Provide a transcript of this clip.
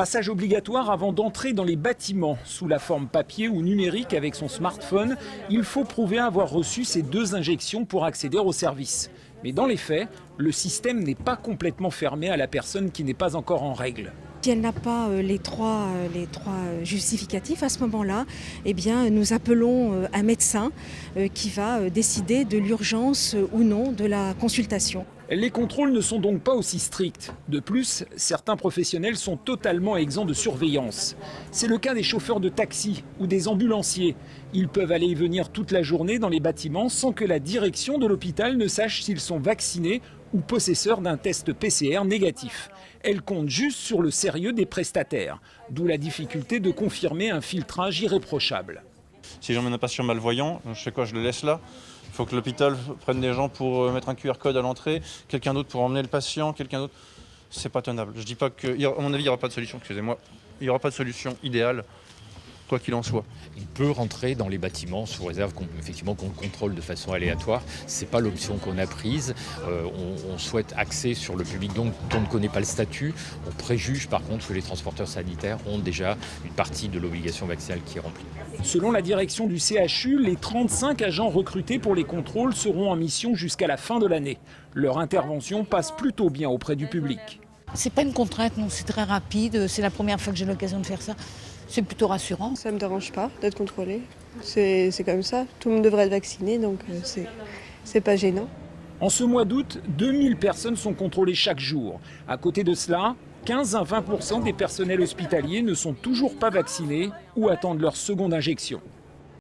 Passage obligatoire avant d'entrer dans les bâtiments. Sous la forme papier ou numérique avec son smartphone, il faut prouver avoir reçu ces 2 injections pour accéder au service. Mais dans les faits, le système n'est pas complètement fermé à la personne qui n'est pas encore en règle. Si elle n'a pas les trois justificatifs, à ce moment-là, eh bien, nous appelons un médecin qui va décider de l'urgence ou non de la consultation. Les contrôles ne sont donc pas aussi stricts. De plus, certains professionnels sont totalement exempts de surveillance. C'est le cas des chauffeurs de taxi ou des ambulanciers. Ils peuvent aller et venir toute la journée dans les bâtiments sans que la direction de l'hôpital ne sache s'ils sont vaccinés ou possesseurs d'un test PCR négatif. Elle compte juste sur le sérieux des prestataires, d'où la difficulté de confirmer un filtrage irréprochable. Si j'emmène un patient malvoyant, je fais quoi? Je le laisse là? Il faut que l'hôpital prenne des gens pour mettre un QR code à l'entrée, quelqu'un d'autre pour emmener le patient, quelqu'un d'autre. C'est pas tenable. Je dis pas que, à mon avis, il n'y aura pas de solution, excusez-moi. Il n'y aura pas de solution idéale, quoi qu'il en soit. Il peut rentrer dans les bâtiments sous réserve effectivement qu'on le contrôle de façon aléatoire. Ce n'est pas l'option qu'on a prise. On souhaite axer sur le public dont on ne connaît pas le statut. On préjuge par contre que les transporteurs sanitaires ont déjà une partie de l'obligation vaccinale qui est remplie. Selon la direction du CHU, les 35 agents recrutés pour les contrôles seront en mission jusqu'à la fin de l'année. Leur intervention passe plutôt bien auprès du public. C'est pas une contrainte, non, c'est très rapide. C'est la première fois que j'ai l'occasion de faire ça. C'est plutôt rassurant. Ça ne me dérange pas d'être contrôlé. C'est comme ça. Tout le monde devrait être vacciné, donc c'est pas gênant. En ce mois d'août, 2000 personnes sont contrôlées chaque jour. À côté de cela, 15 à 20% des personnels hospitaliers ne sont toujours pas vaccinés ou attendent leur seconde injection.